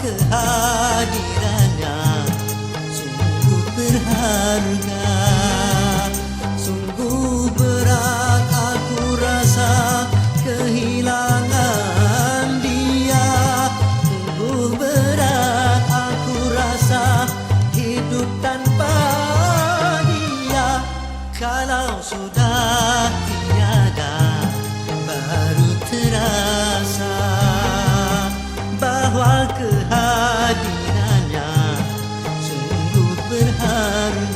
kehadirannya sungguh berharga. Sungguh berat aku rasa kehilangan dia. Sungguh berat aku rasa hidup tanpa dia. Kalau sudah tiada baru terasa bahwa kehadirannya sungguh berharga.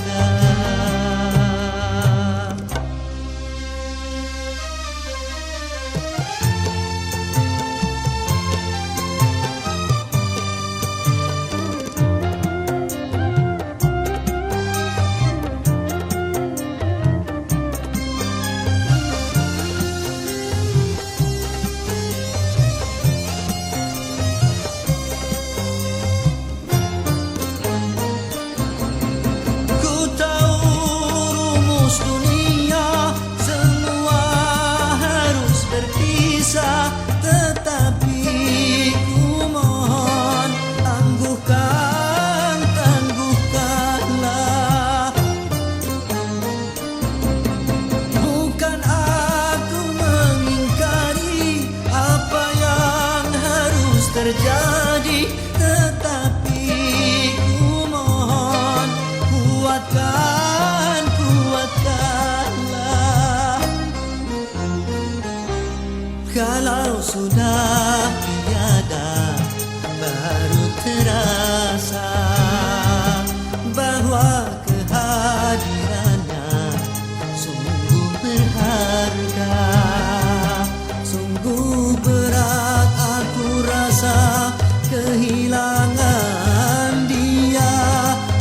Terjadi, tetapi ku mohon kuatkanlah. Kalau sudah tiada baru terasa bahwa kehadirannya sungguh berharga. Sungguh berat aku rasa kehilangan dia.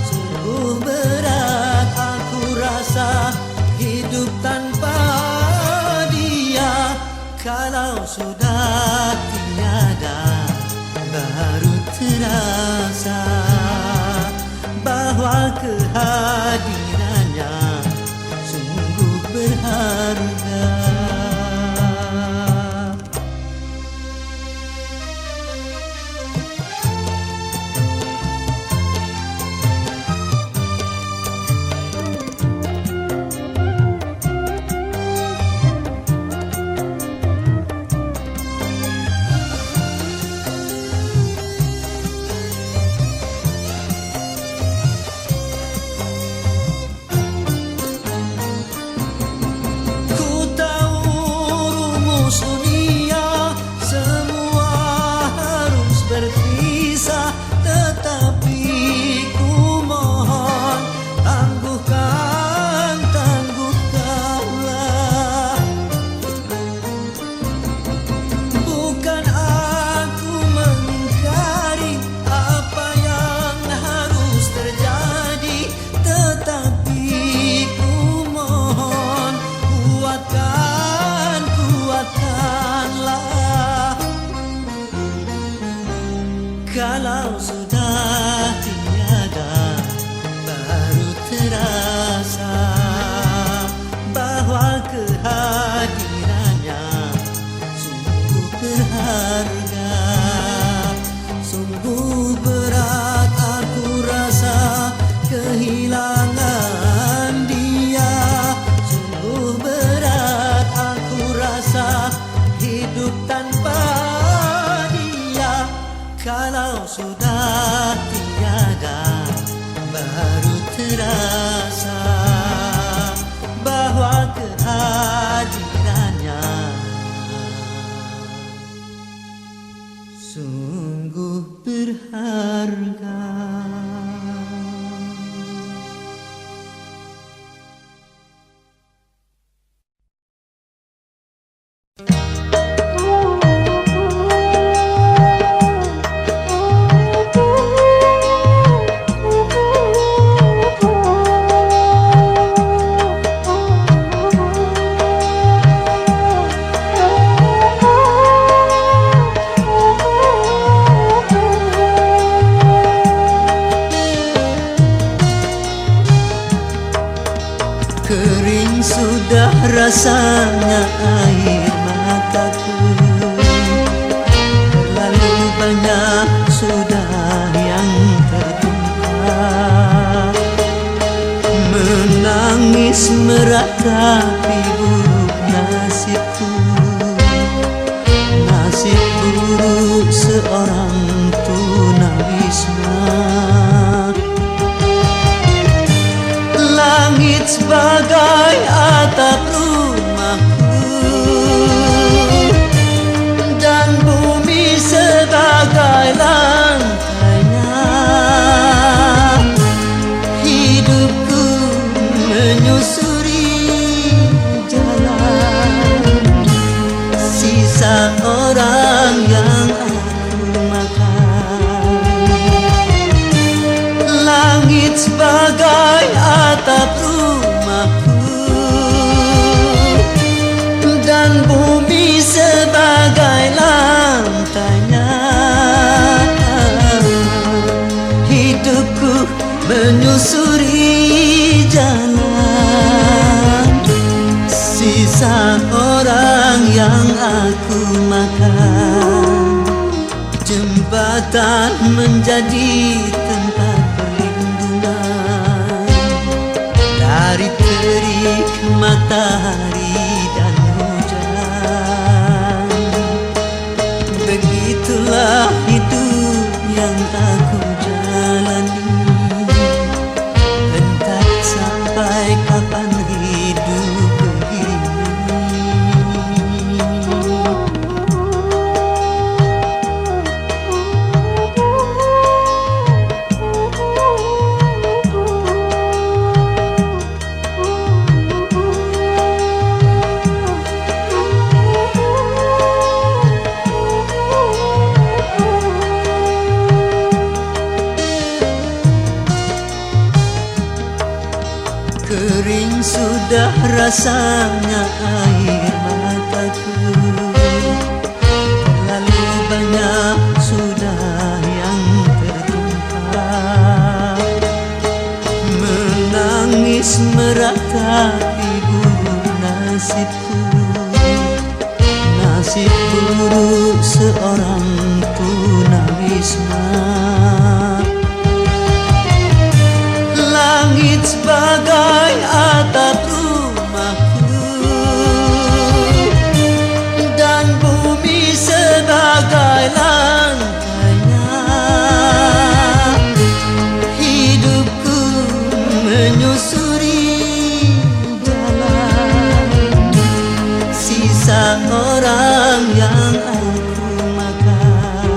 Sungguh berat aku rasa hidup tanpa dia. Kalau sudah tiada baru terasa bahwa kehadirannya sungguh berharga. Kalau sudah tiada baru terasa bahwa kehadirannya sungguh berharga. Sungguh berat aku rasa kehilangan dia. Sungguh berat aku rasa hidup tanpa dia. Kalau sudah tiada baru terasa bahwa kehadirannya sungguh berharga. Kering sudah rasanya air mataku, terlalu banyak sudah meratapi buruk nasibku, nasib buruk seorang tunawisma. Langit sebagai atap rumahku dan bumi sebagai lantainya. Hidupku menyusuri jalan sisa orang yang aku makan. Langit sebagai atap rumahku dan bumi sebagai lantainya. Hidupku menyusuri jalan sisa orang yang aku makan. Jembatan menjadi tempat perlindungan dari terik matahari dan hujan. Begitulah hidup yang aku jalani, entah sampai kapan hidup begini. Kering sudah rasanya air mataku, terlalu banyak sudah yang tertumpah. Menangis meratapi buruk nasibku, nasib buruk seorang tunawisma. Langit sebagai atap rumahku dan bumi sebagai lantainya. Hidupku menyusuri jalan sisa orang yang aku makan.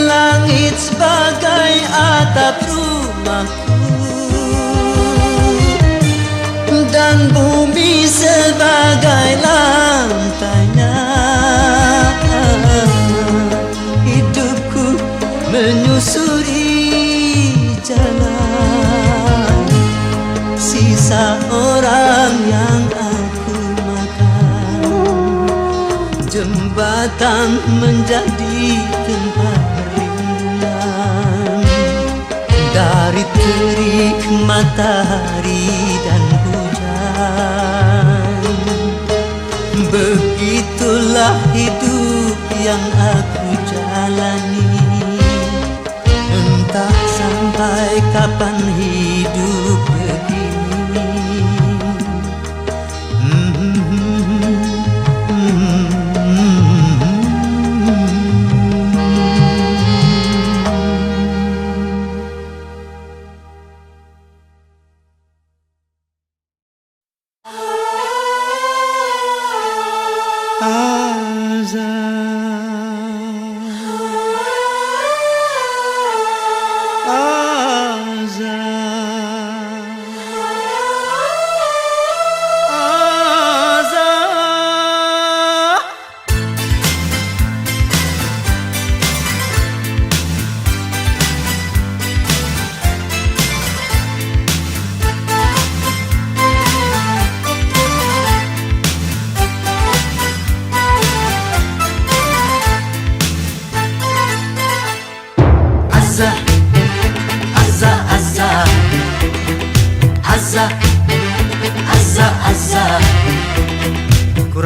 Langit sebagai atap rumahku dan bumi sebagai lantainya. Hidupku menyusuri jalan sisa orang yang aku makan. Jembatan menjadi tempat perlindungan dari terik matahari dan hujan. Begitulah hidup yang aku jalani, entah sampai kapan hidup begini.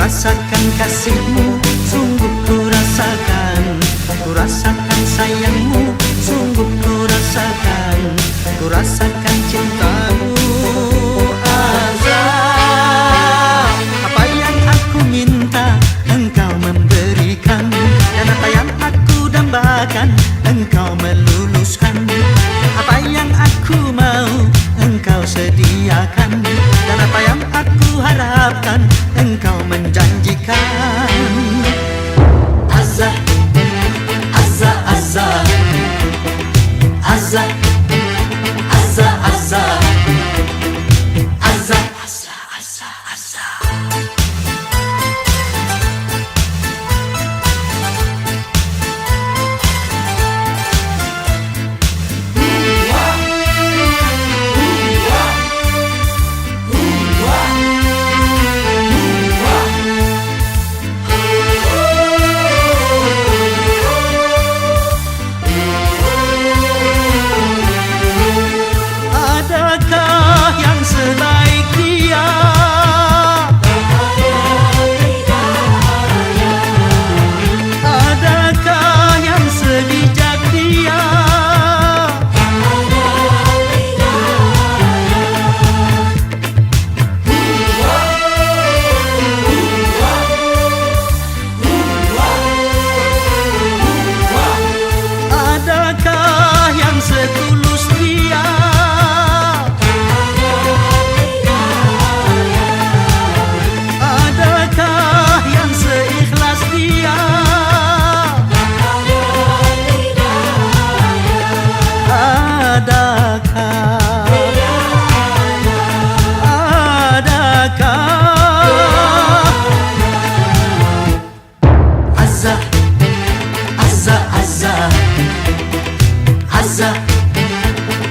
Rasakan kasihmu, sungguh ku rasakan. Ku rasakan sayangmu, sungguh ku rasakan. Ku rasakan cintamu. Azza, Azza, Azza, Azza,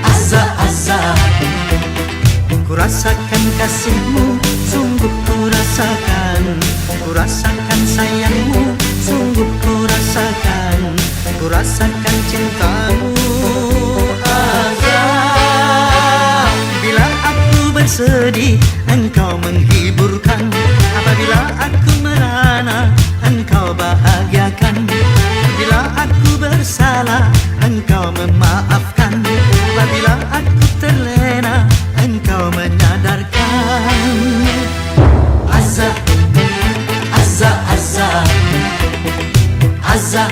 Azza, Azza. Ku rasakan kasihmu, sungguh ku rasakan. Ku rasakan sayangmu, sungguh ku rasakan. Ku rasakan cintamu, Azza. Bila aku bersedih, engkau menghiburkan. Apabila aku merana, engkau bahagiakan. Bila aku bersalah, engkau memaafkan. Apabila aku terlena, engkau menyadarkan. Azza, Azza, Azza, Azza,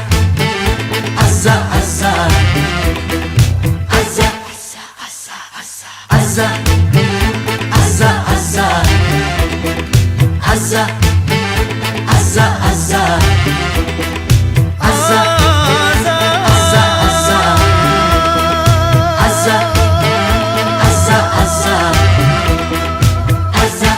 Azza, Azza, Azza, Azza, Azza, Azza, Azza, Azza, Azza, Azza, Azza, Azza, Azza, Azza, Azza, Azza.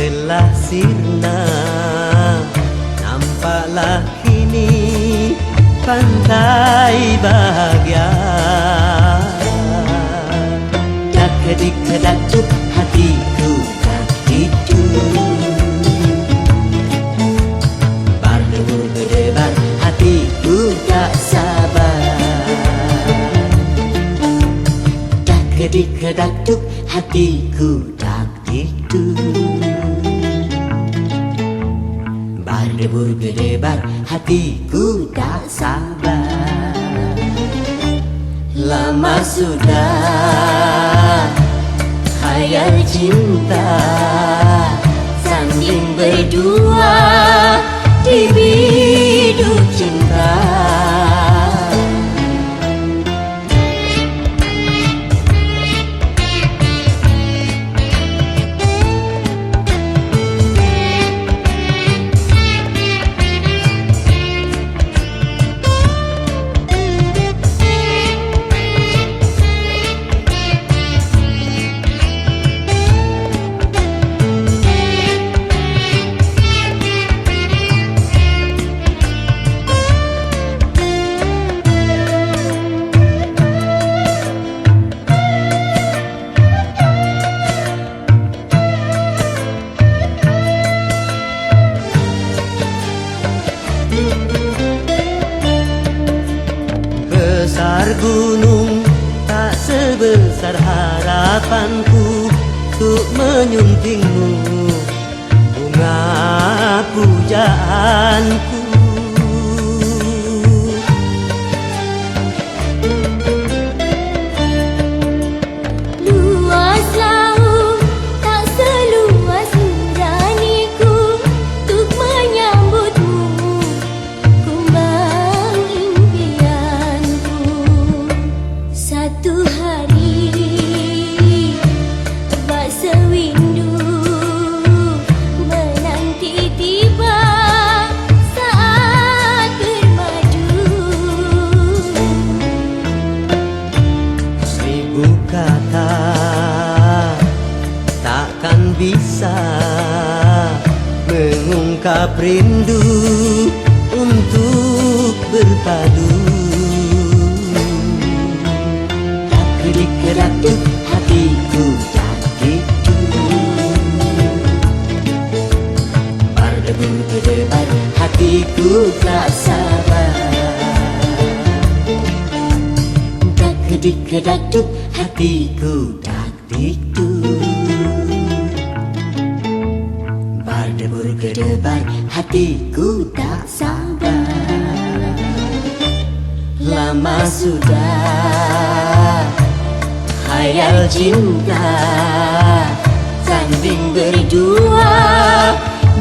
Telah sirna, nampaklah kini pantai bahagia. Dak kedik kedaktuk hatiku tak itu, berdebur berdebar hatiku tak sabar. Dak kedik kedaktuk hatiku tak itu, berdebur berdebar hatiku tak sabar. Lama sudah khayal cinta sambil berdua di biduk cinta. Besar gunung tak sebesar harapanku untuk menyuntingmu, bunga pujaanku. Luas laut tak seluas nuraniku untuk menyambutmu, kumbang impianku. Satu hari bak sewindu menanti tiba. kata takkan bisa mengungkap rindu untuk berpadu. Kedik-kedatup hatiku jadiku, berdebar hatiku tak sabar. Kedik-kedatup hatiku jadiku, berdebur-gedebar hatiku tak sabar. Lama sudah khayal cinta sanding berdua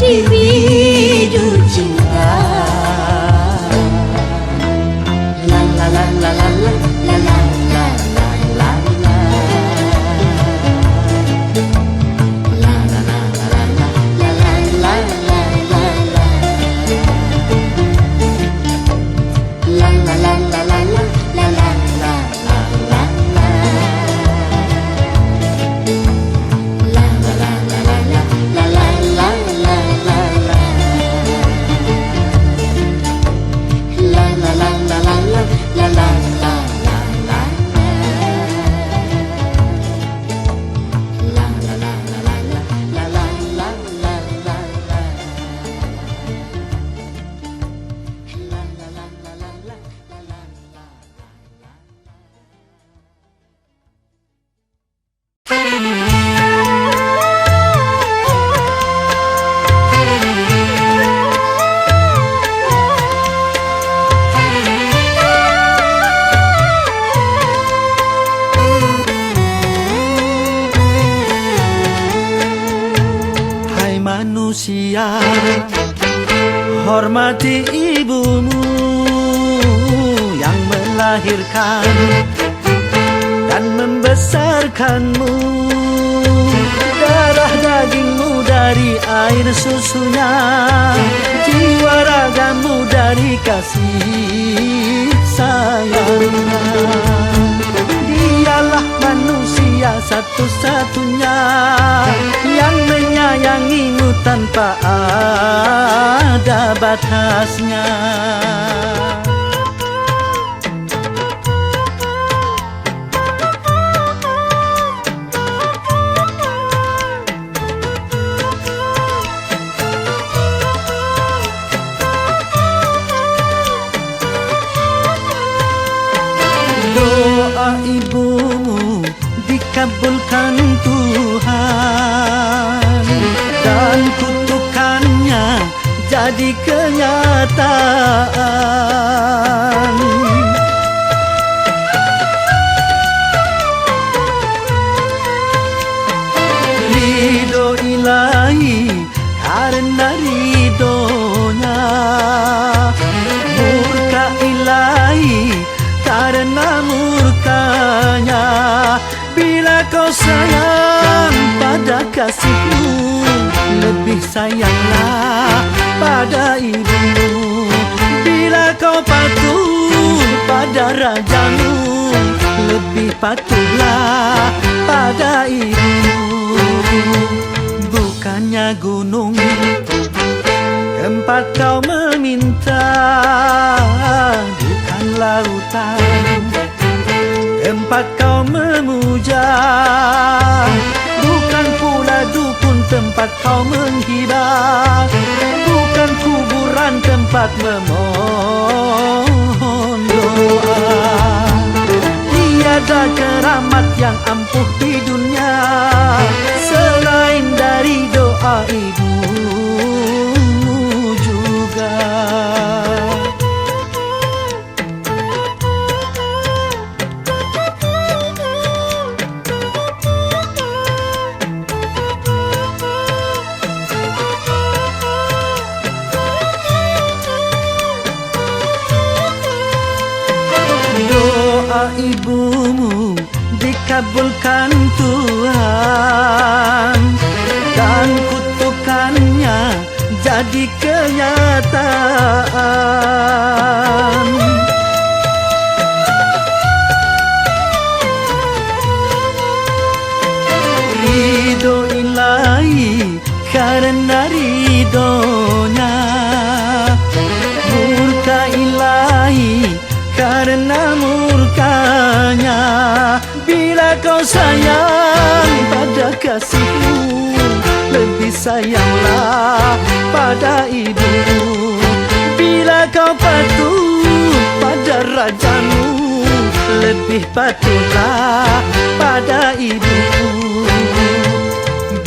di bidu cinta. La la la la la la la la la la la la. La la la la la la la la la la la. La la la la la la la la la la la. La la la la la la la la la la la la. La la la la la la la la la la la. La la la la la la la la la la la. La la la la la la la la la. Hai manusia, hormati ibumu yang melahirkan dan membesarkanmu. Darah dagingmu dari air susunya, jiwa ragamu dari kasih sayangnya. Dialah manusia satu-satunya yang menyayangimu tanpa ada batasnya. Doa ibumu dikabulkan Tuhan dan kutukannya jadi kenyataan. Ridho ilahi karena ridhonya, murka ilahi karena murkanya. Bila kau sayang pada kasihmu, lebih sayanglah pada ibumu. Bila kau patuh pada rajamu, lebih patuhlah pada ibumu. Bukannya gunung tempat kau meminta, bukan lautan tempat kau memuja, bukan pula dukun tempat kau menghibah, bukan kuburan tempat memohon doa. Tiada keramat yang ampuh di dunia selain dari doa ibumu juga. Doa ibumu dikabulkan Tuhan dan kutukannya jadi kenyataan. karena ridhonya, murka ilahi karena murkanya. Bila kau sayang pada kasihmu, lebih sayanglah pada ibu. Bila kau patuh pada rajamu, lebih patuhlah pada ibu.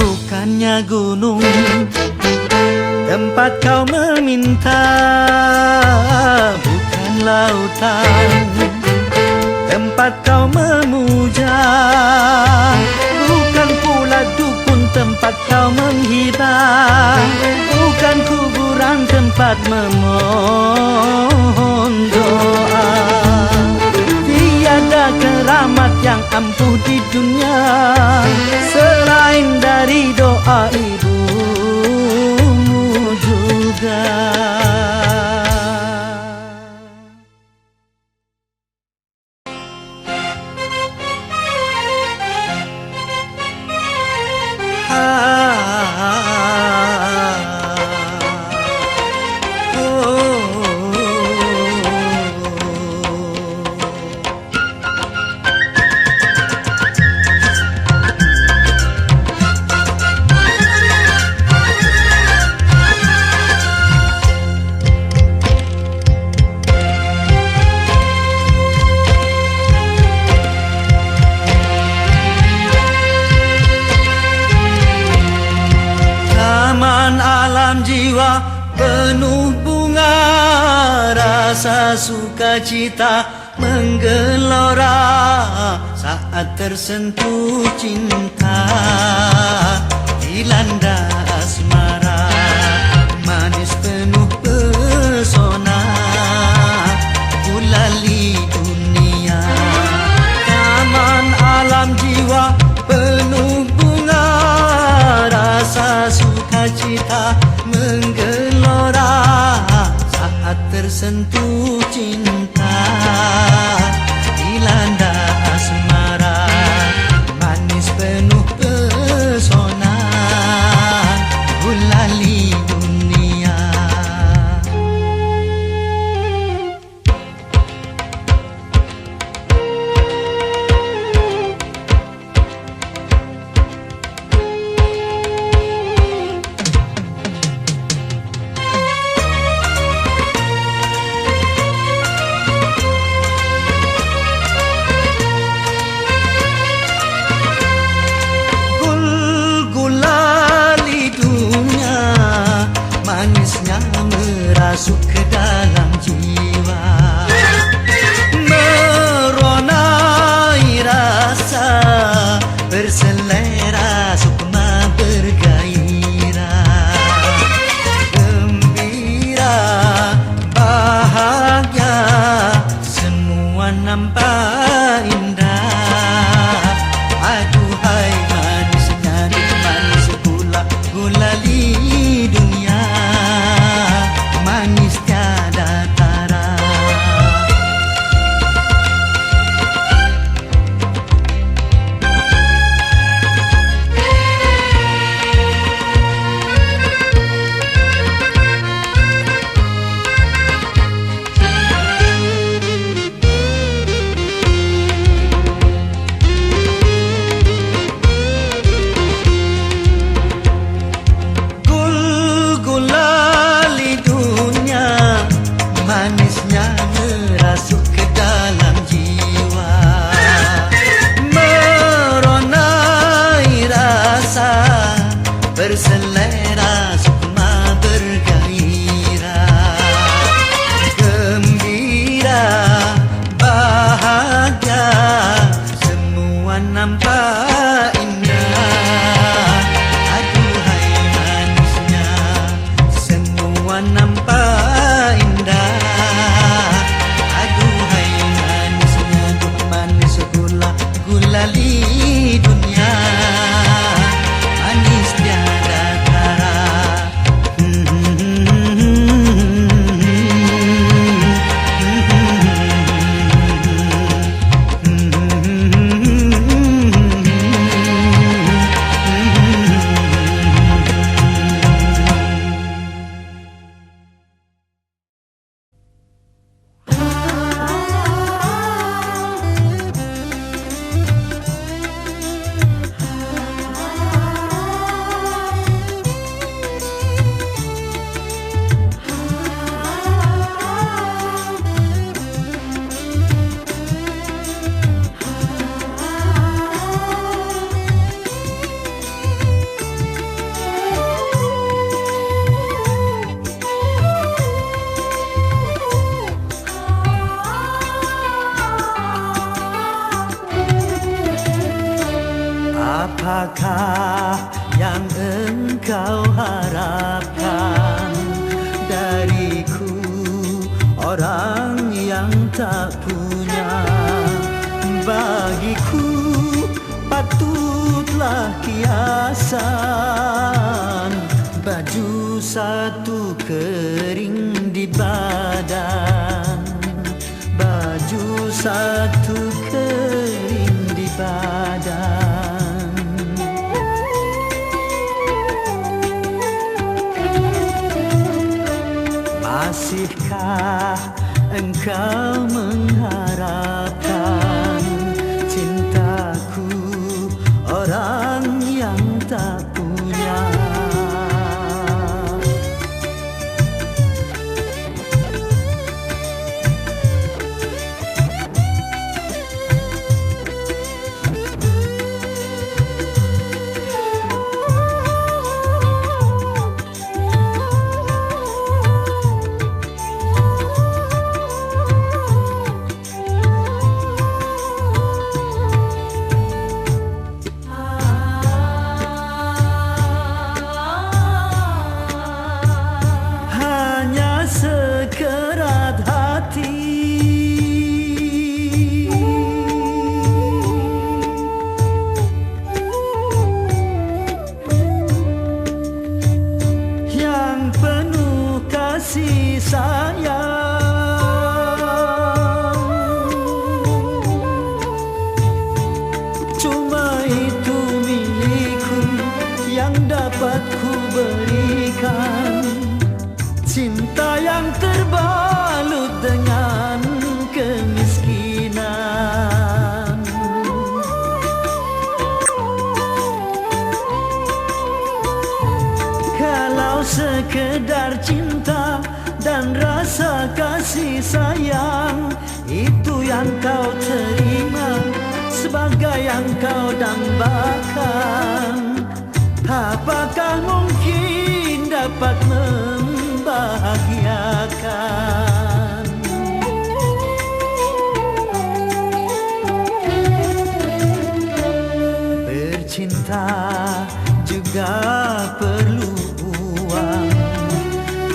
Bukannya gunung tempat kau meminta, bukan lautan tempat kau memuja, bukan pula dukun tempat kau menghibah, bukan kuburan tempat memohon doa. Tiada keramat yang ampuh di dunia selain dari doa ibumu juga. Jiwa penuh bunga, rasa sukacita menggelora saat tersentuh cinta, dilanda asmara, manis penuh pesona, gulali dunia. Taman alam jiwa penuh bunga, rasa sukacita menggelora saat tersentuh cinta, dilanda asmara, manis penuh pesona, gulali dunia. Masuk ke dalam jiwa, meronai rasa, berselera sukma bergairah, gembira, bahagia, semua nampak indah. Aduhai manisnya di manis gula, gulali dunia, manis tiada tara. Gul-gulali dunia, manisnya merasuk ke dalam jiwa, meronai rasa, berselera sukma bergairah, gembira, bahagia, semua nampak indah. Aduhai manisnya, semua nampak indah. Aduhai manisnya, manis gula, gulali dunia, manis tiada tara. Apakah yang engkau harapkan dariku, orang yang tak punya? Bagiku patutlah kiasan, baju satu kering di badan, baju satu kering di badan. Masihkah engkau mengharapkan cintaku, orang yang tak punya? Sekerat hati yang penuh kasih sayang, cuma itu milikku yang dapat ku berikan. Cinta yang terbalut dengan kemiskinan. Kalau sekedar cinta dan rasa kasih sayang, itu yang kau terima sebagai yang kau dambakan, apakah mungkin dapat membahagiakan? Bercinta juga perlu uang,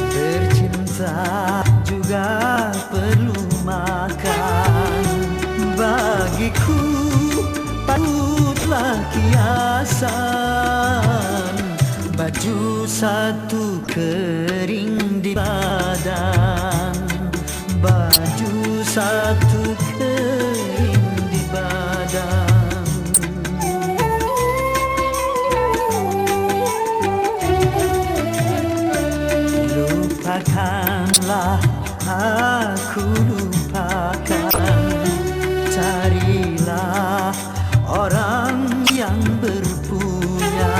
bercinta juga perlu makan. Bagiku patutlah kiasan, baju satu kering di badan, baju satu kering di badan. Lupakanlah aku, lupakan, carilah orang yang berpunya.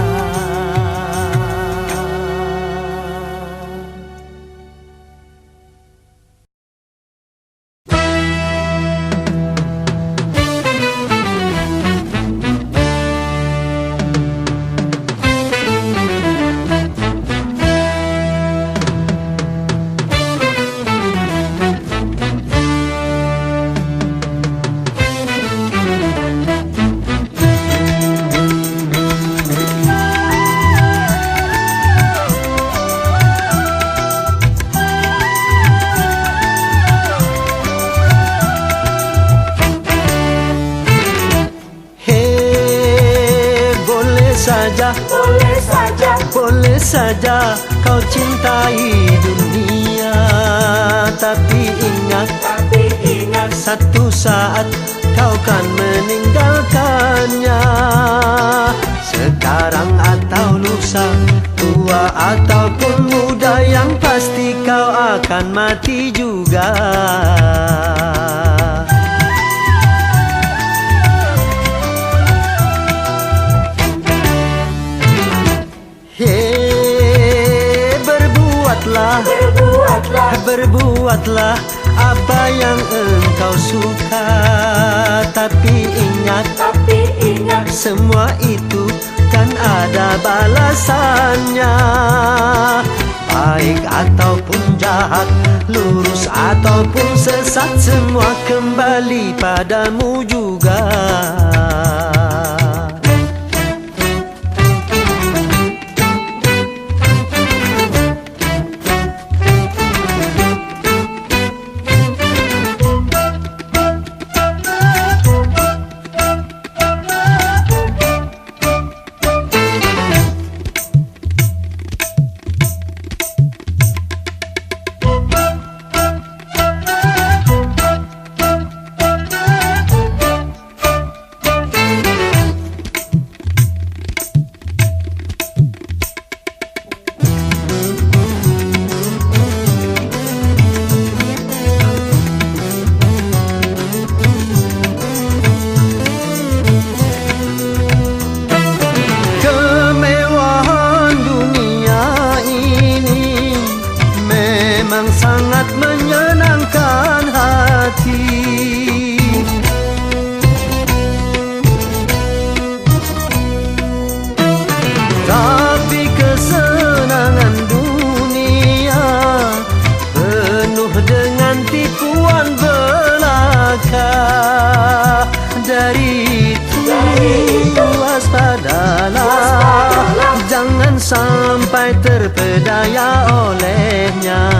Boleh saja kau cintai dunia, tapi ingat satu saat kau kan meninggalkannya. Sekarang atau lusa, tua ataupun muda, yang pasti kau akan mati juga. Berbuatlah apa yang engkau suka, tapi ingat semua itu kan ada balasannya. Baik ataupun jahat, lurus ataupun sesat, semua kembali padamu juga. sampai terpedaya olehnya.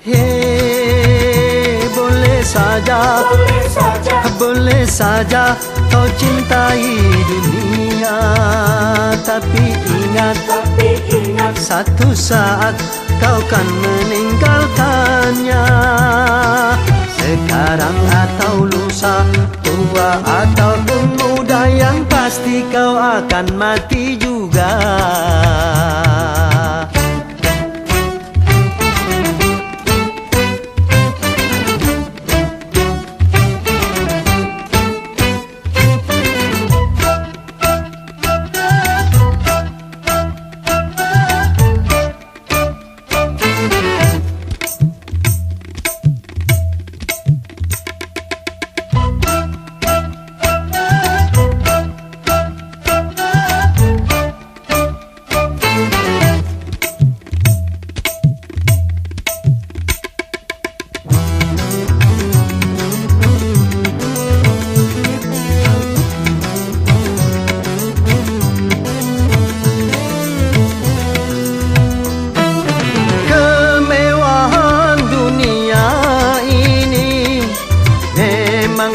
Hei, boleh saja kau cintai dunia, tapi ingat satu saat kau kan meninggalkannya. Sekarang atau lusa, tua ataupun muda, yang pasti kau akan mati juga.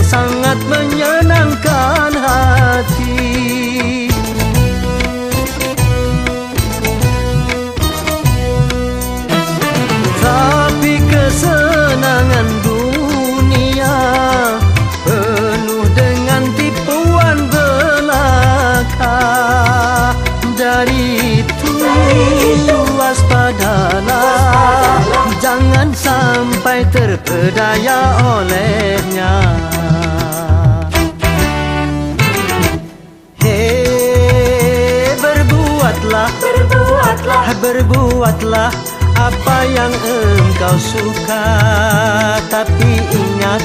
Sangat menyenangkan hati, tapi kesenangan dunia penuh dengan tipuan belaka. Dari itu waspadalah, jangan sampai terpedaya olehnya. Berbuatlah apa yang engkau suka, tapi ingat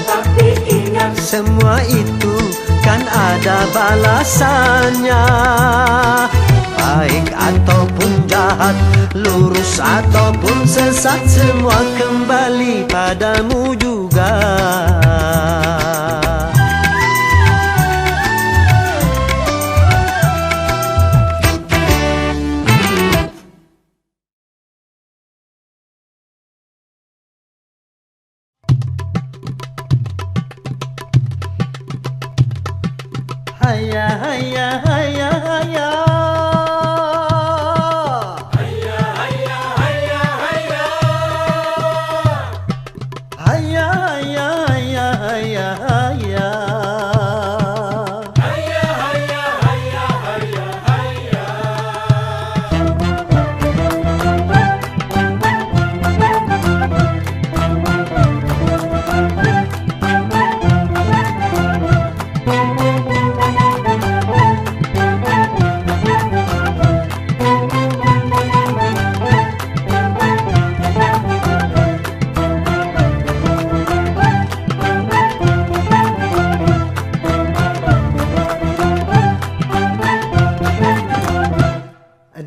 semua itu kan ada balasannya. Baik ataupun jahat, lurus ataupun sesat, semua kembali padamu juga. Haya, haya, haya, haya. Haya, haya, haya, haya. Haya, haya, haya, haya, haya. Haya, haya, haya, haya, haya.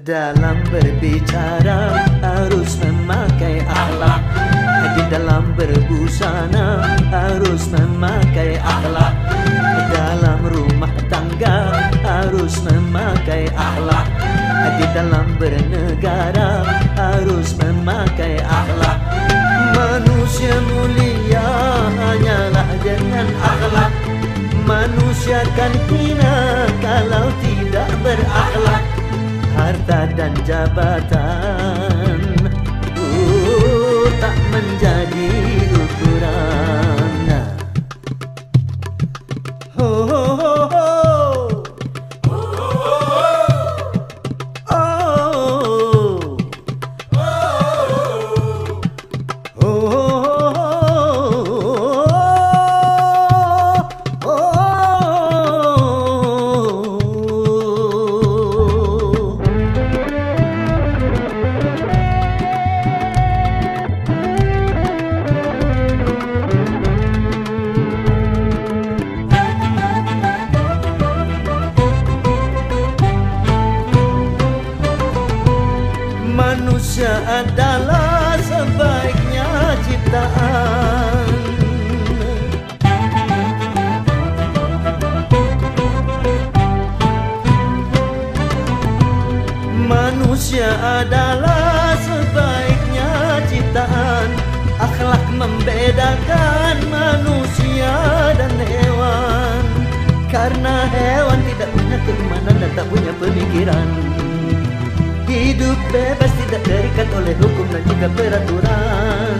Dalam berbicara harus memakai akhlak, di dalam berbusana harus memakai akhlak, dalam rumah tangga harus memakai akhlak, di dalam bernegara harus memakai akhlak. Manusia mulia hanyalah dengan akhlak. Manusia kan hina kalau tidak berakhlak. Harta dan jabatan tak menjadi ukuran. Ho, ho, ho, ho. Manusia adalah sebaiknya ciptaan. adalah sebaiknya ciptaan. Akhlak membedakan manusia dan hewan. Karena hewan tidak punya keimanan dan tak punya pemikiran. Hidup bebas tidak terikat oleh hukum dan juga peraturan.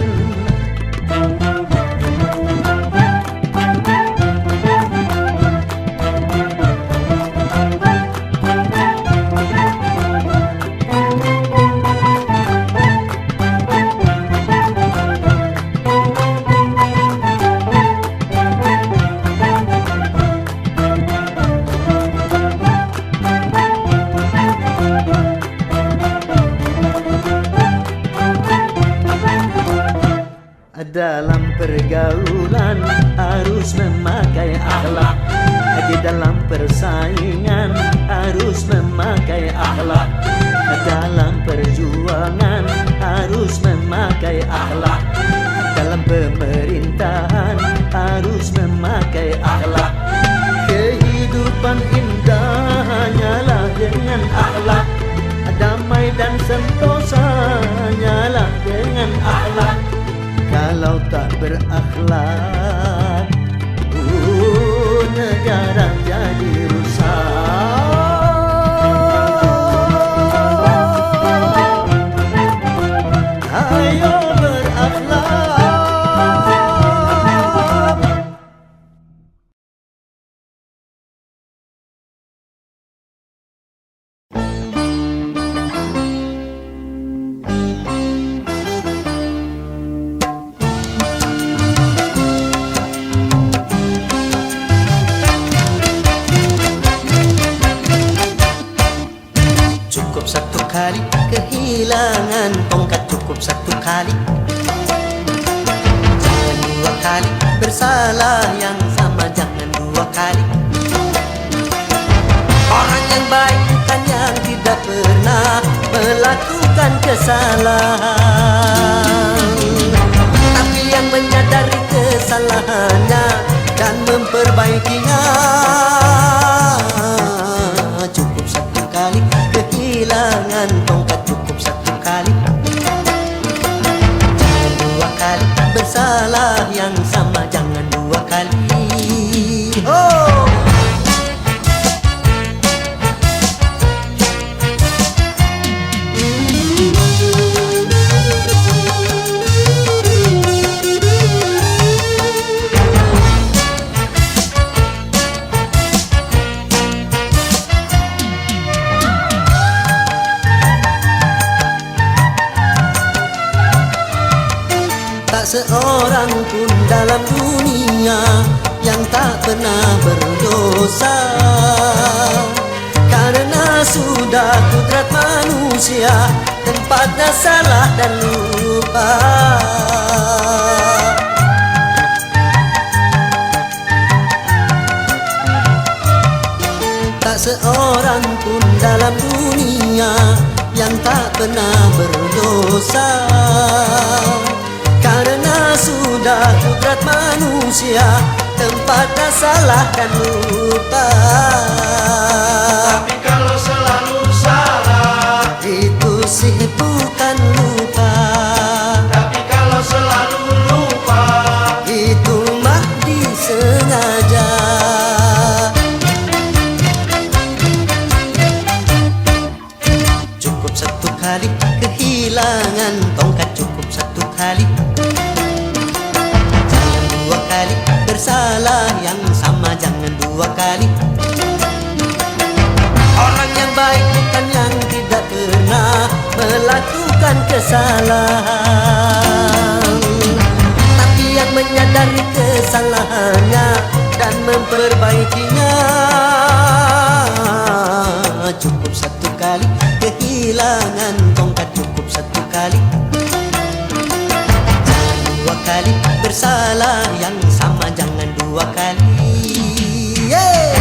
Dalam pergaulan harus memakai akhlak. Di dalam persaingan harus memakai akhlak. Dalam perjuangan harus memakai akhlak. Dalam pemerintahan harus memakai akhlak. Kehidupan indah hanyalah dengan akhlak. Damai dan sentosa hanyalah dengan akhlak. Kalau tak berakhlak, negara jadi rusak. Ayo berakhlak. Satu kali kehilangan tongkat, cukup satu kali. Jangan dua kali bersalah yang sama, jangan dua kali. Orang yang baik bukan yang tidak pernah melakukan kesalahan, tapi yang menyadari kesalahannya dan memperbaikinya. Cukup satu kali kehilangan tongkat, cukup satu kali. Jangan dua kali bersalah yang sama, jangan dua kali. Oh! Seorang pun dalam dunia yang tak pernah berdosa, karena sudah kudrat manusia tempatnya salah dan lupa. Tak seorang pun dalam dunia yang tak pernah berdosa, karena sudah kudrat manusia tempatnya salah dan lupa. Tapi kalau selalu salah, itu sih bukan lupa. tapi kalau selalu lupa, Itu mah disengaja. Cukup satu kali kehilangan tongkat, cukup satu kali. Jangan dua kali bersalah yang sama, jangan dua kali. Orang yang baik bukan yang tidak pernah melakukan kesalahan, tapi yang menyadari kesalahannya dan memperbaikinya. Cukup satu kali kehilangan tongkat, cukup satu kali. Jangan dua kali bersalah yang sama, jangan dua kali. Yeah!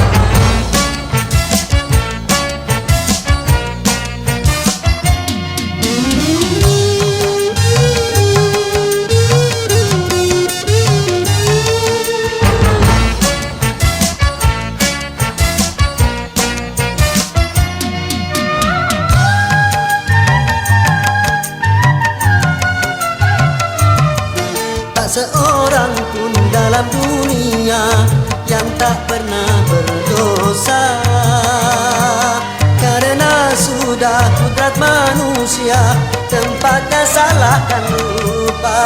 akan lupa.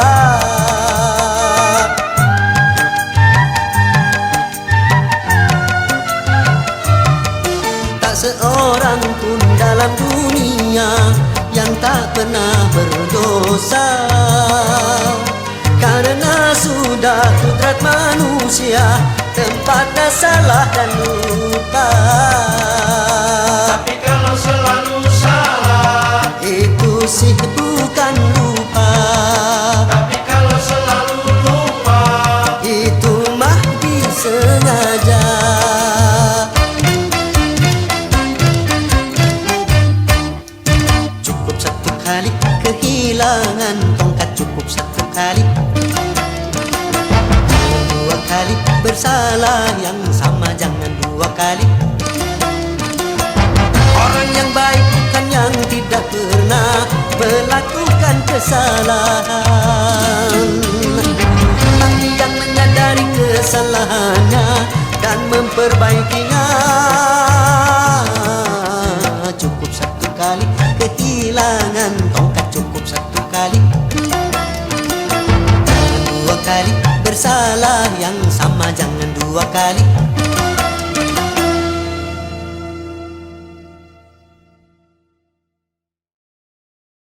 Tak seorang pun dalam dunia yang tak pernah berdosa, karena sudah kudrat manusia tempatnya salah dan lupa. Tapi kalau selalu salah, Itu sih bukan lupa. tapi kalau selalu lupa, Itu mah disengaja. Cukup satu kali kehilangan tongkat, cukup satu kali. Dua kali bersalah yang sama, jangan dua kali. Orang yang baik bukan yang tidak pernah melakukan kesalahan, tapi yang menyadari kesalahannya dan memperbaikinya. Cukup satu kali kehilangan tongkat, cukup satu kali. Jangan dua kali bersalah yang sama, jangan dua kali.